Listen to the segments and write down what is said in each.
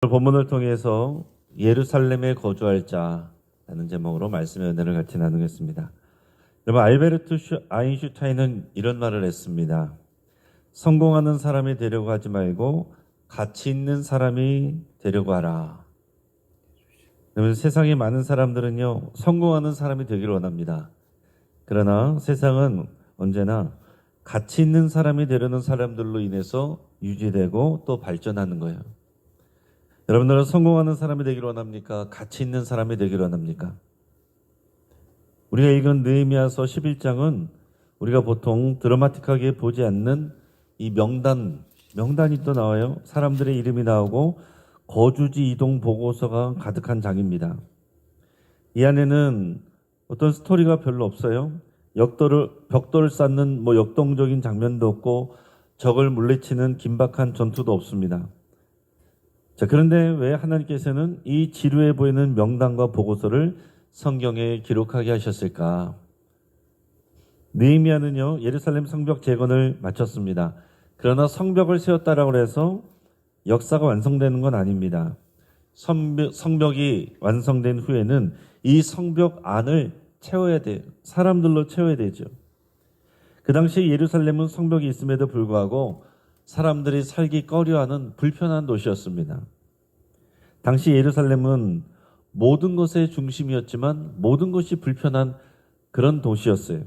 오늘 본문을 통해서 예루살렘에 거주할 자라는 제목으로 말씀의 은혜를 같이 나누겠습니다. 여러분, 알베르트 아인슈타인은 이런 말을 했습니다. 성공하는 사람이 되려고 하지 말고 가치 있는 사람이 되려고 하라. 여러분, 세상에 많은 사람들은요, 성공하는 사람이 되기를 원합니다. 그러나 세상은 언제나 가치 있는 사람이 되려는 사람들로 인해서 유지되고 또 발전하는 거예요. 여러분들은 성공하는 사람이 되기를 원합니까? 가치 있는 사람이 되기를 원합니까? 우리가 읽은 느헤미야서 11장은 우리가 보통 드라마틱하게 보지 않는 이 명단이 또 나와요. 사람들의 이름이 나오고 거주지 이동 보고서가 가득한 장입니다. 이 안에는 어떤 스토리가 별로 없어요. 벽돌을 쌓는 역동적인 장면도 없고 적을 물리치는 긴박한 전투도 없습니다. 자, 그런데 왜 하나님께서는 이 지루해 보이는 명단과 보고서를 성경에 기록하게 하셨을까? 느헤미야는요, 예루살렘 성벽 재건을 마쳤습니다. 그러나 성벽을 세웠다라고 해서 역사가 완성되는 건 아닙니다. 성벽이 완성된 후에는 이 성벽 안을 채워야 돼요. 사람들로 채워야 되죠. 그 당시 예루살렘은 성벽이 있음에도 불구하고 사람들이 살기 꺼려하는 불편한 도시였습니다. 당시 예루살렘은 모든 것의 중심이었지만 모든 것이 불편한 그런 도시였어요.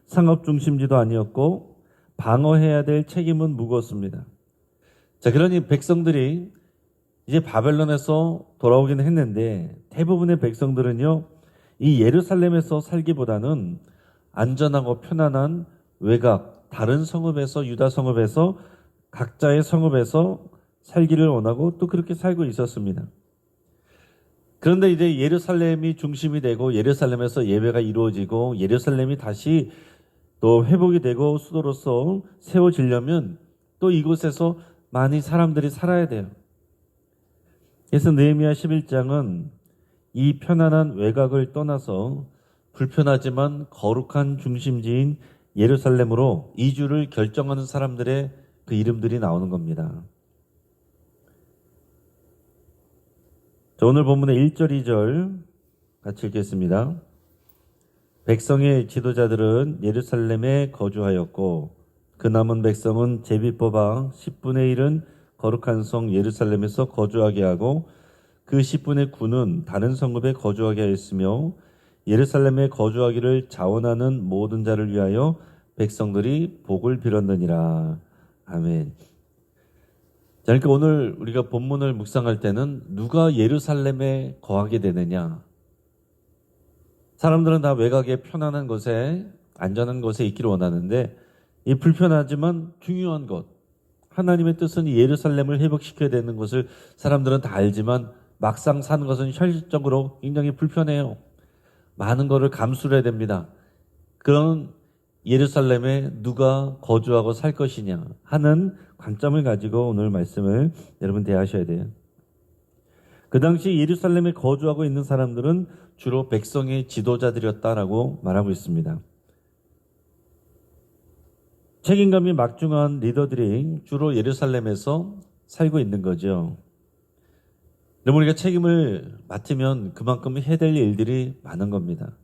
상업 중심지도 아니었고 방어해야 될 책임은 무거웠습니다. 자, 그러니 백성들이 이제 바벨론에서 돌아오긴 했는데 대부분의 백성들은요, 이 예루살렘에서 살기보다는 안전하고 편안한 외곽, 다른 성읍에서, 유다 성읍에서, 각자의 성읍에서 살기를 원하고 또 그렇게 살고 있었습니다. 그런데 이제 예루살렘이 중심이 되고 예루살렘에서 예배가 이루어지고 예루살렘이 다시 또 회복이 되고 수도로서 세워지려면 또 이곳에서 많이 사람들이 살아야 돼요. 그래서 느헤미야 11장은 이 편안한 외곽을 떠나서 불편하지만 거룩한 중심지인 예루살렘으로 이주를 결정하는 사람들의 그 이름들이 나오는 겁니다. 자, 오늘 본문의 1절, 2절 같이 읽겠습니다. 백성의 지도자들은 예루살렘에 거주하였고 그 남은 백성은 제비 뽑아 10분의 1은 거룩한 성 예루살렘에서 거주하게 하고 그 10분의 9는 다른 성읍에 거주하게 하였으며 예루살렘에 거주하기를 자원하는 모든 자를 위하여 백성들이 복을 빌었느니라. 아멘. 자, 그러니까 오늘 우리가 본문을 묵상할 때는 누가 예루살렘에 거하게 되느냐? 사람들은 다 외곽에 편안한 곳에, 안전한 곳에 있기를 원하는데 이 불편하지만 중요한 것, 하나님의 뜻은 이 예루살렘을 회복시켜야 되는 것을 사람들은 다 알지만 막상 사는 것은 현실적으로 굉장히 불편해요. 많은 것을 감수를 해야 됩니다. 그런 예루살렘에 누가 거주하고 살 것이냐 하는 관점을 가지고 오늘 말씀을 여러분 대하셔야 돼요. 그 당시 예루살렘에 거주하고 있는 사람들은 주로 백성의 지도자들이었다라고 말하고 있습니다. 책임감이 막중한 리더들이 주로 예루살렘에서 살고 있는 거죠. 여러분, 우리가 책임을 맡으면 그만큼 해야 될 일들이 많은 겁니다.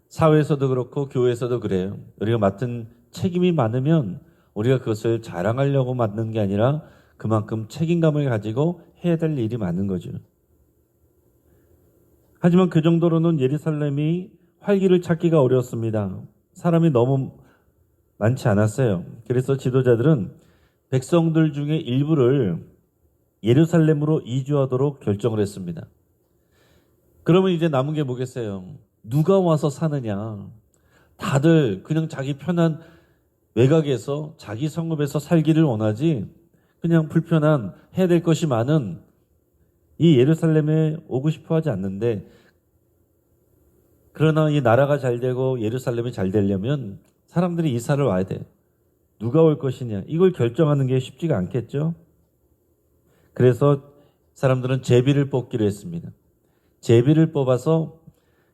사회에서도 그렇고 교회에서도 그래요. 우리가 맡은 책임이 많으면 우리가 그것을 자랑하려고 맡는 게 아니라 그만큼 책임감을 가지고 해야 될 일이 많은 거죠. 하지만 그 정도로는 예루살렘이 활기를 찾기가 어려웠습니다. 사람이 너무 많지 않았어요. 그래서 지도자들은 백성들 중에 일부를 예루살렘으로 이주하도록 결정을 했습니다. 그러면 이제 남은 게 뭐겠어요? 누가 와서 사느냐? 다들 그냥 자기 편한 외곽에서 자기 성읍에서 살기를 원하지 그냥 불편한 해야 될 것이 많은 이 예루살렘에 오고 싶어 하지 않는데, 그러나 이 나라가 잘 되고 예루살렘이 잘 되려면 사람들이 이사를 와야 돼. 누가 올 것이냐? 이걸 결정하는 게 쉽지가 않겠죠? 그래서 사람들은 제비를 뽑기로 했습니다. 제비를 뽑아서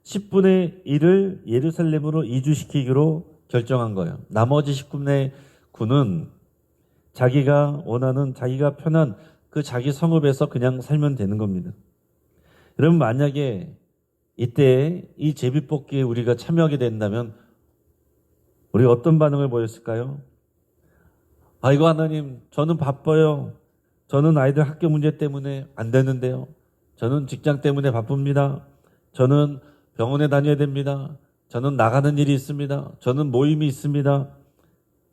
10분의 1을 예루살렘으로 이주시키기로 결정한 거예요. 나머지 10분의 9는 자기가 원하는, 자기가 편한 그 자기 성읍에서 그냥 살면 되는 겁니다. 여러분, 만약에 이때 이 제비뽑기에 우리가 참여하게 된다면 우리 어떤 반응을 보였을까요? 아이고 하나님, 저는 바빠요. 저는 아이들 학교 문제 때문에 안 되는데요. 저는 직장 때문에 바쁩니다. 저는 병원에 다녀야 됩니다. 저는 나가는 일이 있습니다. 저는 모임이 있습니다.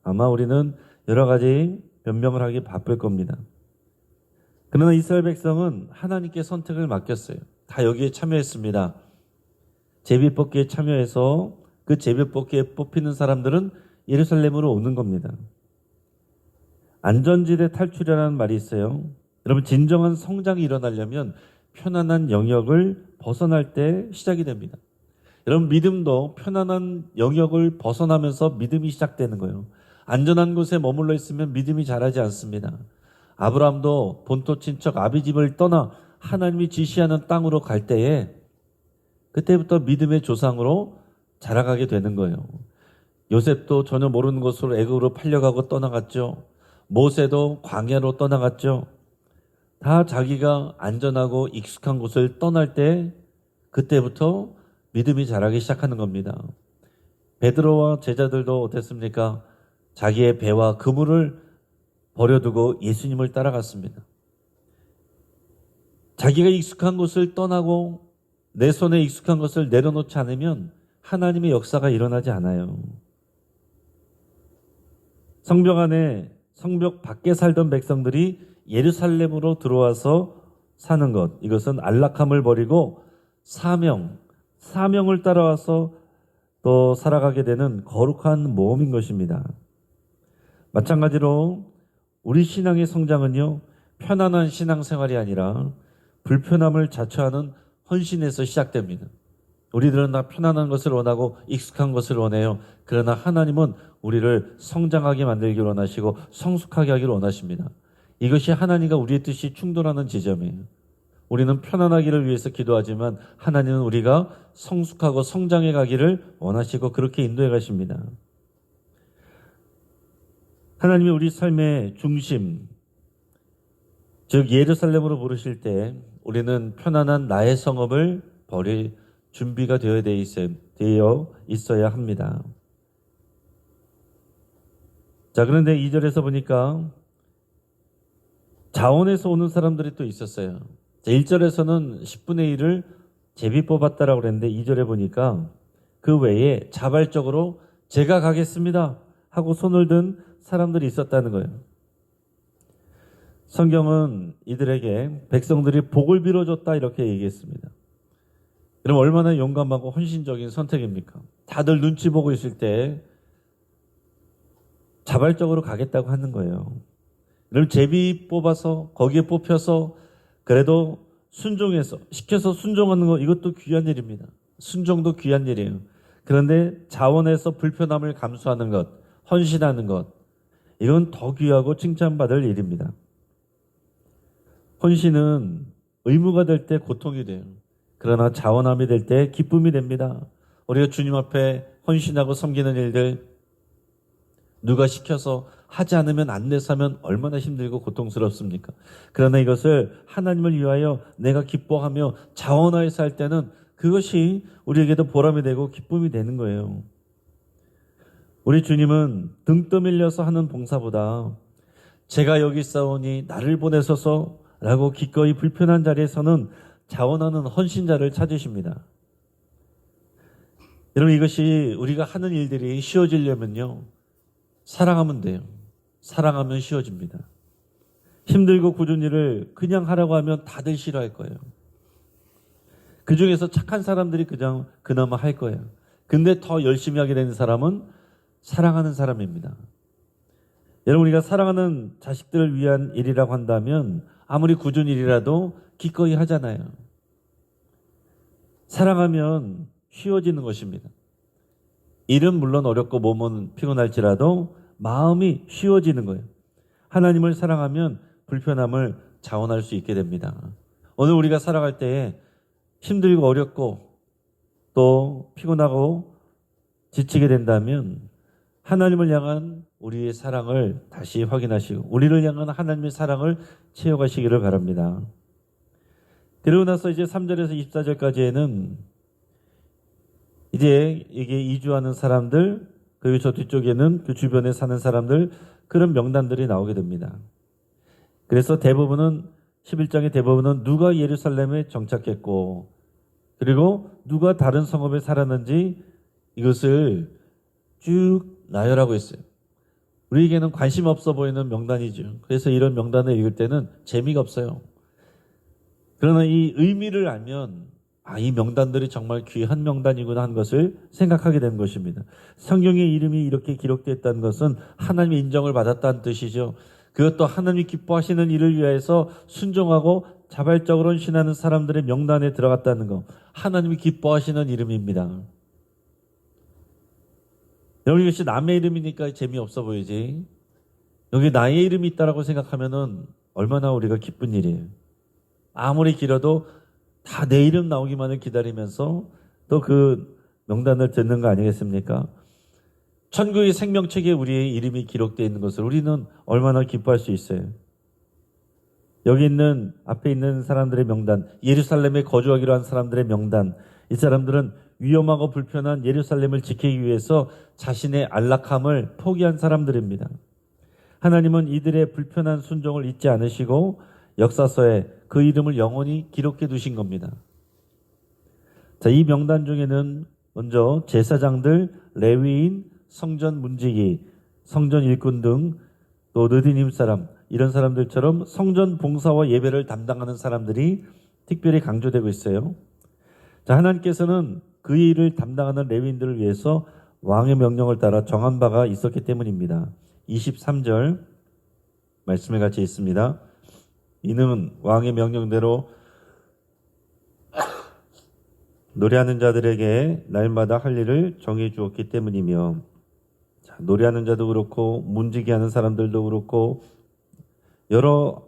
아마 우리는 여러 가지 변명을 하기 바쁠 겁니다. 그러나 이스라엘 백성은 하나님께 선택을 맡겼어요. 다 여기에 참여했습니다. 제비뽑기에 참여해서 그 제비뽑기에 뽑히는 사람들은 예루살렘으로 오는 겁니다. 안전지대 탈출이라는 말이 있어요. 여러분, 진정한 성장이 일어나려면 편안한 영역을 벗어날 때 시작이 됩니다. 여러분, 믿음도 편안한 영역을 벗어나면서 믿음이 시작되는 거예요. 안전한 곳에 머물러 있으면 믿음이 자라지 않습니다. 아브라함도 본토 친척 아비집을 떠나 하나님이 지시하는 땅으로 갈 때에 그때부터 믿음의 조상으로 자라가게 되는 거예요. 요셉도 전혀 모르는 곳으로 애굽으로 팔려가고 떠나갔죠. 모세도 광야로 떠나갔죠. 다 자기가 안전하고 익숙한 곳을 떠날 때 그때부터 믿음이 자라기 시작하는 겁니다. 베드로와 제자들도 어땠습니까? 자기의 배와 그물을 버려두고 예수님을 따라갔습니다. 자기가 익숙한 곳을 떠나고 내 손에 익숙한 것을 내려놓지 않으면 하나님의 역사가 일어나지 않아요. 성벽 안에, 성벽 밖에 살던 백성들이 예루살렘으로 들어와서 사는 것, 이것은 안락함을 버리고 사명을 따라와서 또 살아가게 되는 거룩한 모험인 것입니다. 마찬가지로 우리 신앙의 성장은요, 편안한 신앙생활이 아니라 불편함을 자처하는 헌신에서 시작됩니다. 우리들은 다 편안한 것을 원하고 익숙한 것을 원해요. 그러나 하나님은 우리를 성장하게 만들기를 원하시고 성숙하게 하기를 원하십니다. 이것이 하나님과 우리의 뜻이 충돌하는 지점이에요. 우리는 편안하기를 위해서 기도하지만 하나님은 우리가 성숙하고 성장해 가기를 원하시고 그렇게 인도해 가십니다. 하나님이 우리 삶의 중심, 즉 예루살렘으로 부르실 때 우리는 편안한 나의 성읍을 버릴 준비가 되어 있어야 합니다. 자, 그런데 2절에서 보니까 자원에서 오는 사람들이 또 있었어요. 자, 1절에서는 10분의 1을 제비 뽑았다라고 그랬는데 2절에 보니까 그 외에 자발적으로 제가 가겠습니다 하고 손을 든 사람들이 있었다는 거예요. 성경은 이들에게 백성들이 복을 빌어줬다 이렇게 얘기했습니다. 그럼 얼마나 용감하고 헌신적인 선택입니까? 다들 눈치 보고 있을 때 자발적으로 가겠다고 하는 거예요. 그럼 제비 뽑아서 거기에 뽑혀서 그래도 시켜서 순종하는 거, 이것도 귀한 일입니다. 순종도 귀한 일이에요. 그런데 자원에서 불편함을 감수하는 것, 헌신하는 것, 이건 더 귀하고 칭찬받을 일입니다. 헌신은 의무가 될 때 고통이 돼요. 그러나 자원함이 될 때 기쁨이 됩니다. 우리가 주님 앞에 헌신하고 섬기는 일들, 누가 시켜서 하지 않으면 안 돼서 하면 얼마나 힘들고 고통스럽습니까? 그러나 이것을 하나님을 위하여 내가 기뻐하며 자원하여서 할 때는 그것이 우리에게도 보람이 되고 기쁨이 되는 거예요. 우리 주님은 등 떠밀려서 하는 봉사보다 제가 여기 있사오니 나를 보내소서 라고 기꺼이 불편한 자리에서는 자원하는 헌신자를 찾으십니다. 여러분, 이것이 우리가 하는 일들이 쉬워지려면요, 사랑하면 돼요. 사랑하면 쉬워집니다. 힘들고 굳은 일을 그냥 하라고 하면 다들 싫어할 거예요. 그 중에서 착한 사람들이 그나마 할 거예요. 근데 더 열심히 하게 되는 사람은 사랑하는 사람입니다. 여러분, 우리가 사랑하는 자식들을 위한 일이라고 한다면 아무리 굳은 일이라도 기꺼이 하잖아요. 사랑하면 쉬워지는 것입니다. 일은 물론 어렵고 몸은 피곤할지라도 마음이 쉬워지는 거예요. 하나님을 사랑하면 불편함을 자원할 수 있게 됩니다. 오늘 우리가 살아갈 때에 힘들고 어렵고 또 피곤하고 지치게 된다면 하나님을 향한 우리의 사랑을 다시 확인하시고 우리를 향한 하나님의 사랑을 채워가시기를 바랍니다. 그리고 나서 이제 3절에서 24절까지에는 이제 이게 이주하는 사람들, 그리고 저 뒤쪽에는 그 주변에 사는 사람들, 그런 명단들이 나오게 됩니다. 그래서 대부분은 11장의 대부분은 누가 예루살렘에 정착했고 그리고 누가 다른 성읍에 살았는지 이것을 쭉 나열하고 있어요. 우리에게는 관심 없어 보이는 명단이죠. 그래서 이런 명단을 읽을 때는 재미가 없어요. 그러나 이 의미를 알면 이 명단들이 정말 귀한 명단이구나 하는 것을 생각하게 되는 것입니다. 성경의 이름이 이렇게 기록되었다는 것은 하나님의 인정을 받았다는 뜻이죠. 그것도 하나님이 기뻐하시는 일을 위해서 순종하고 자발적으로 헌신하는 사람들의 명단에 들어갔다는 것. 하나님이 기뻐하시는 이름입니다. 여러분, 이것이 남의 이름이니까 재미없어 보이지. 여기 나의 이름이 있다라고 생각하면은 얼마나 우리가 기쁜 일이에요. 아무리 길어도 다 내 이름 나오기만을 기다리면서 또 그 명단을 듣는 거 아니겠습니까? 천국의 생명책에 우리의 이름이 기록되어 있는 것을 우리는 얼마나 기뻐할 수 있어요. 여기 있는 앞에 있는 사람들의 명단, 예루살렘에 거주하기로 한 사람들의 명단, 이 사람들은 위험하고 불편한 예루살렘을 지키기 위해서 자신의 안락함을 포기한 사람들입니다. 하나님은 이들의 불편한 순종을 잊지 않으시고 역사서에 그 이름을 영원히 기록해 두신 겁니다. 자, 이 명단 중에는 먼저 제사장들, 레위인, 성전 문지기, 성전 일꾼 등 또 느디님 사람, 이런 사람들처럼 성전 봉사와 예배를 담당하는 사람들이 특별히 강조되고 있어요. 자, 하나님께서는 그 일을 담당하는 레위인들을 위해서 왕의 명령을 따라 정한 바가 있었기 때문입니다. 23절 말씀에 같이 있습니다. 이는 왕의 명령대로 노래하는 자들에게 날마다 할 일을 정해 주었기 때문이며, 자, 노래하는 자도 그렇고 문지기 하는 사람들도 그렇고 여러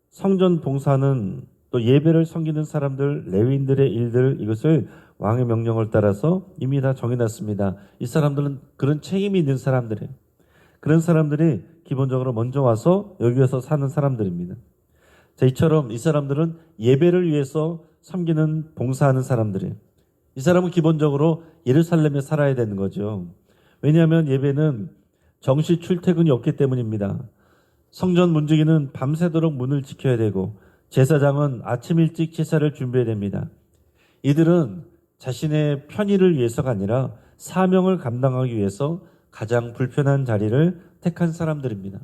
성전 봉사는 또 예배를 섬기는 사람들, 레위인들의 일들, 이것을 왕의 명령을 따라서 이미 다 정해놨습니다. 이 사람들은 그런 책임이 있는 사람들이에요. 그런 사람들이 기본적으로 먼저 와서 여기 와서 사는 사람들입니다. 자, 이처럼 이 사람들은 예배를 위해서 섬기는 봉사하는 사람들이에요. 이 사람은 기본적으로 예루살렘에 살아야 되는 거죠. 왜냐하면 예배는 정시 출퇴근이 없기 때문입니다. 성전 문지기는 밤새도록 문을 지켜야 되고 제사장은 아침 일찍 제사를 준비해야 됩니다. 이들은 자신의 편의를 위해서가 아니라 사명을 감당하기 위해서 가장 불편한 자리를 택한 사람들입니다.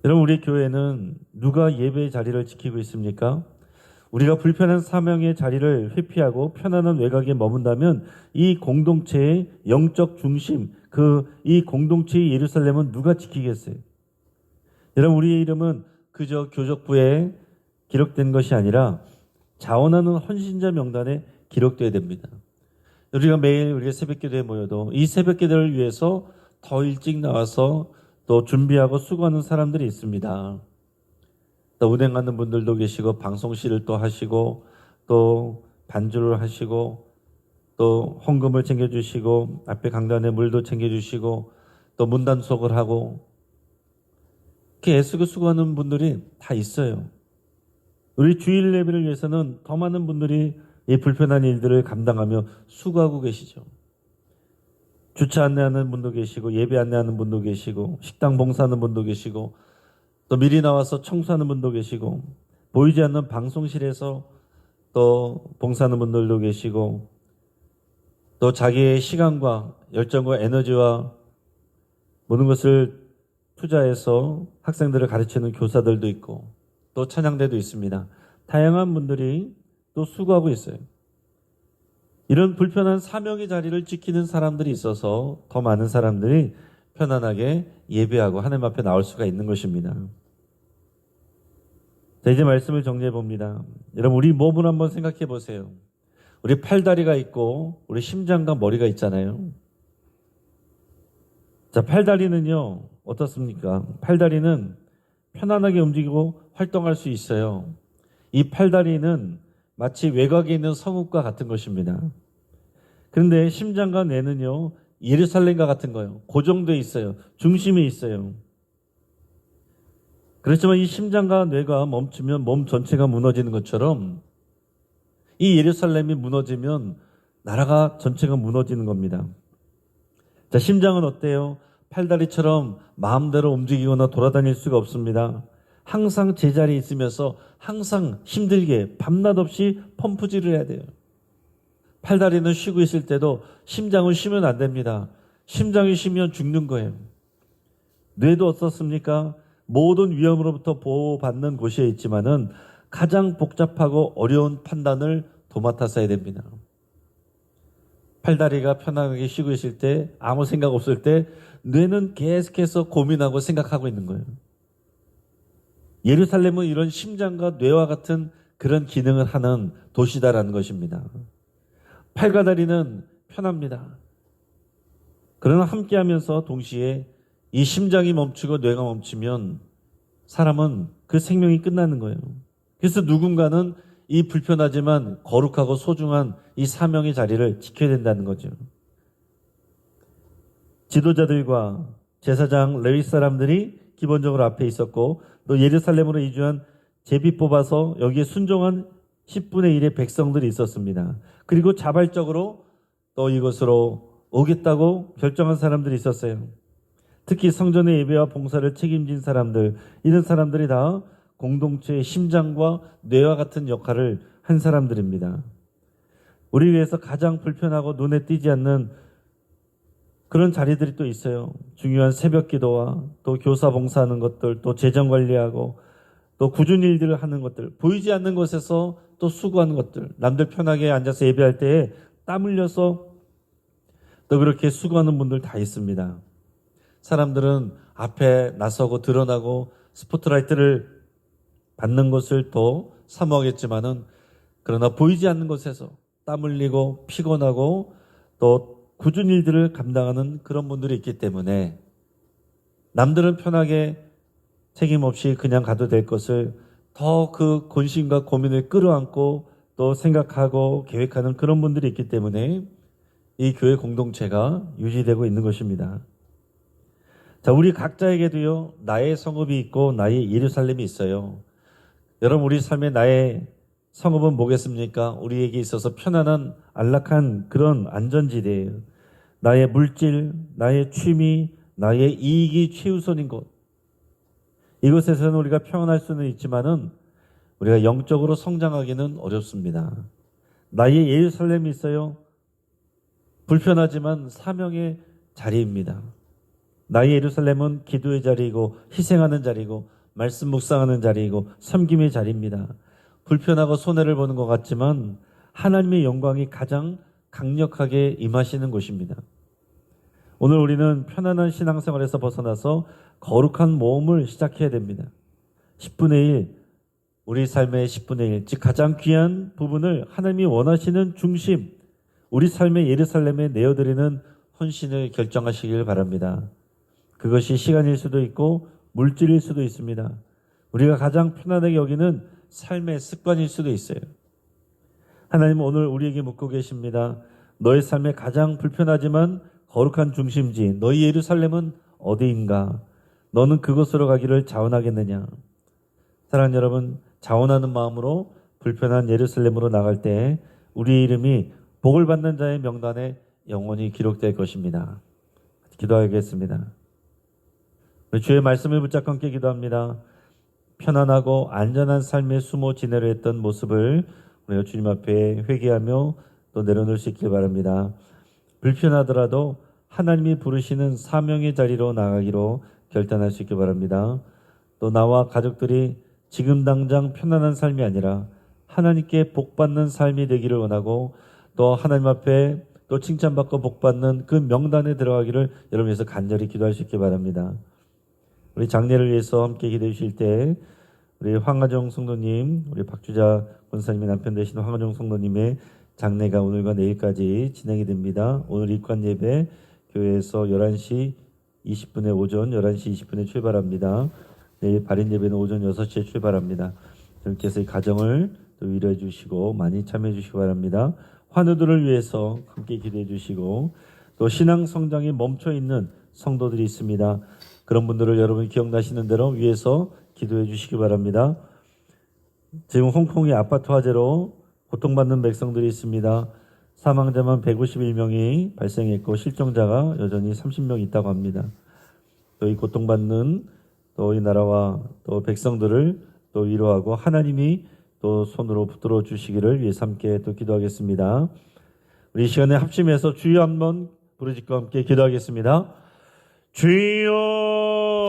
여러분, 우리 교회는 누가 예배의 자리를 지키고 있습니까? 우리가 불편한 사명의 자리를 회피하고 편안한 외곽에 머문다면 이 공동체의 영적 중심, 이 공동체의 예루살렘은 누가 지키겠어요? 여러분, 우리의 이름은 그저 교적부에 기록된 것이 아니라 자원하는 헌신자 명단에 기록되어야 됩니다. 우리가 매일 우리가 새벽기도에 모여도 이 새벽기도를 위해서 더 일찍 나와서 또 준비하고 수고하는 사람들이 있습니다. 또 운행하는 분들도 계시고 방송실을 또 하시고 또 반주를 하시고 또 헌금을 챙겨주시고 앞에 강단에 물도 챙겨주시고 또 문단속을 하고 이렇게 애쓰고 수고하는 분들이 다 있어요. 우리 주일 예배를 위해서는 더 많은 분들이 이 불편한 일들을 감당하며 수고하고 계시죠. 주차 안내하는 분도 계시고 예배 안내하는 분도 계시고 식당 봉사하는 분도 계시고 또 미리 나와서 청소하는 분도 계시고 보이지 않는 방송실에서 또 봉사하는 분들도 계시고 또 자기의 시간과 열정과 에너지와 모든 것을 투자해서 학생들을 가르치는 교사들도 있고 또 찬양대도 있습니다. 다양한 분들이 또 수고하고 있어요. 이런 불편한 사명의 자리를 지키는 사람들이 있어서 더 많은 사람들이 편안하게 예배하고 하나님 앞에 나올 수가 있는 것입니다. 자, 이제 말씀을 정리해 봅니다. 여러분, 우리 몸을 한번 생각해 보세요. 우리 팔다리가 있고 우리 심장과 머리가 있잖아요. 자, 팔다리는요 어떻습니까? 팔다리는 편안하게 움직이고 활동할 수 있어요. 이 팔다리는 마치 외곽에 있는 성읍과 같은 것입니다. 그런데 심장과 뇌는요 예루살렘과 같은 거예요. 고정돼 있어요. 중심에 있어요. 그렇지만 이 심장과 뇌가 멈추면 몸 전체가 무너지는 것처럼 이 예루살렘이 무너지면 나라가 전체가 무너지는 겁니다. 자, 심장은 어때요? 팔다리처럼 마음대로 움직이거나 돌아다닐 수가 없습니다. 항상 제자리에 있으면서 항상 힘들게 밤낮 없이 펌프질을 해야 돼요. 팔다리는 쉬고 있을 때도 심장은 쉬면 안 됩니다. 심장이 쉬면 죽는 거예요. 뇌도 어떻습니까? 모든 위험으로부터 보호받는 곳에 있지만은 가장 복잡하고 어려운 판단을 도맡아서 해야 됩니다. 팔다리가 편안하게 쉬고 있을 때, 아무 생각 없을 때 뇌는 계속해서 고민하고 생각하고 있는 거예요. 예루살렘은 이런 심장과 뇌와 같은 그런 기능을 하는 도시다라는 것입니다. 팔과 다리는 편합니다. 그러나 함께하면서 동시에 이 심장이 멈추고 뇌가 멈추면 사람은 그 생명이 끝나는 거예요. 그래서 누군가는 이 불편하지만 거룩하고 소중한 이 사명의 자리를 지켜야 된다는 거죠. 지도자들과 제사장 레위 사람들이 기본적으로 앞에 있었고 또 예루살렘으로 이주한 제비 뽑아서 여기에 순종한 10분의 1의 백성들이 있었습니다. 그리고 자발적으로 또 이것으로 오겠다고 결정한 사람들이 있었어요. 특히 성전의 예배와 봉사를 책임진 사람들, 이런 사람들이 다 공동체의 심장과 뇌와 같은 역할을 한 사람들입니다. 우리 위해서 가장 불편하고 눈에 띄지 않는 그런 자리들이 또 있어요. 중요한 새벽 기도와 또 교사 봉사하는 것들, 또 재정 관리하고 또 굳은 일들을 하는 것들, 보이지 않는 곳에서 또 수고하는 것들, 남들 편하게 앉아서 예배할 때에 땀 흘려서 또 그렇게 수고하는 분들 다 있습니다. 사람들은 앞에 나서고 드러나고 스포트라이트를 받는 것을 더 사모하겠지만은 그러나 보이지 않는 곳에서 땀 흘리고 피곤하고 또 굳은 일들을 감당하는 그런 분들이 있기 때문에 남들은 편하게 책임 없이 그냥 가도 될 것을 더 그 근심과 고민을 끌어안고 또 생각하고 계획하는 그런 분들이 있기 때문에 이 교회 공동체가 유지되고 있는 것입니다. 자, 우리 각자에게도요, 나의 성읍이 있고 나의 예루살렘이 있어요. 여러분, 우리 삶의 나의 성읍은 뭐겠습니까? 우리에게 있어서 편안한 안락한 그런 안전지대예요. 나의 물질, 나의 취미, 나의 이익이 최우선인 곳. 이곳에서는 우리가 평안할 수는 있지만은 우리가 영적으로 성장하기는 어렵습니다. 나의 예루살렘이 있어요. 불편하지만 사명의 자리입니다. 나의 예루살렘은 기도의 자리이고 희생하는 자리이고 말씀 묵상하는 자리이고 섬김의 자리입니다. 불편하고 손해를 보는 것 같지만 하나님의 영광이 가장 강력하게 임하시는 곳입니다. 오늘 우리는 편안한 신앙생활에서 벗어나서 거룩한 모험을 시작해야 됩니다. 10분의 1, 우리 삶의 10분의 1, 즉 가장 귀한 부분을 하나님이 원하시는 중심, 우리 삶의 예루살렘에 내어드리는 헌신을 결정하시길 바랍니다. 그것이 시간일 수도 있고 물질일 수도 있습니다. 우리가 가장 편안하게 여기는 삶의 습관일 수도 있어요. 하나님은 오늘 우리에게 묻고 계십니다. 너의 삶에 가장 불편하지만 거룩한 중심지, 너희 예루살렘은 어디인가? 너는 그곳으로 가기를 자원하겠느냐? 사랑하는 여러분, 자원하는 마음으로 불편한 예루살렘으로 나갈 때 우리 이름이 복을 받는 자의 명단에 영원히 기록될 것입니다. 기도하겠습니다. 주의 말씀을 붙잡고 함께 기도합니다. 편안하고 안전한 삶에 숨어 지내려 했던 모습을 우리가 주님 앞에 회개하며 또 내려놓을 수 있길 바랍니다. 불편하더라도 하나님이 부르시는 사명의 자리로 나가기로 결단할 수 있길 바랍니다. 또 나와 가족들이 지금 당장 편안한 삶이 아니라 하나님께 복받는 삶이 되기를 원하고 또 하나님 앞에 또 칭찬받고 복받는 그 명단에 들어가기를 여러분께서 간절히 기도할 수 있길 바랍니다. 우리 장례를 위해서 함께 기도해 주실 때 우리 황하정 성도님, 우리 박주자 권사님의 남편 되시는 황하정 성도님의 장례가 오늘과 내일까지 진행이 됩니다. 오늘 입관 예배 교회에서 11시 20분에 오전 11시 20분에 출발합니다. 내일 발인 예배는 오전 6시에 출발합니다. 여러분께서 이 가정을 또 위로해 주시고 많이 참여해 주시기 바랍니다. 환우들을 위해서 함께 기도해 주시고 또 신앙 성장이 멈춰 있는 성도들이 있습니다. 그런 분들을 여러분 기억나시는 대로 위에서 기도해 주시기 바랍니다. 지금 홍콩의 아파트 화재로 고통받는 백성들이 있습니다. 사망자만 151명이 발생했고 실종자가 여전히 30명 있다고 합니다. 또 이 고통받는 또 이 나라와 또 백성들을 또 위로하고 하나님이 또 손으로 붙들어 주시기를 위해서 함께 또 기도하겠습니다. 우리 이 시간에 합심해서 주여 한번 부르짖고 함께 기도하겠습니다. 주여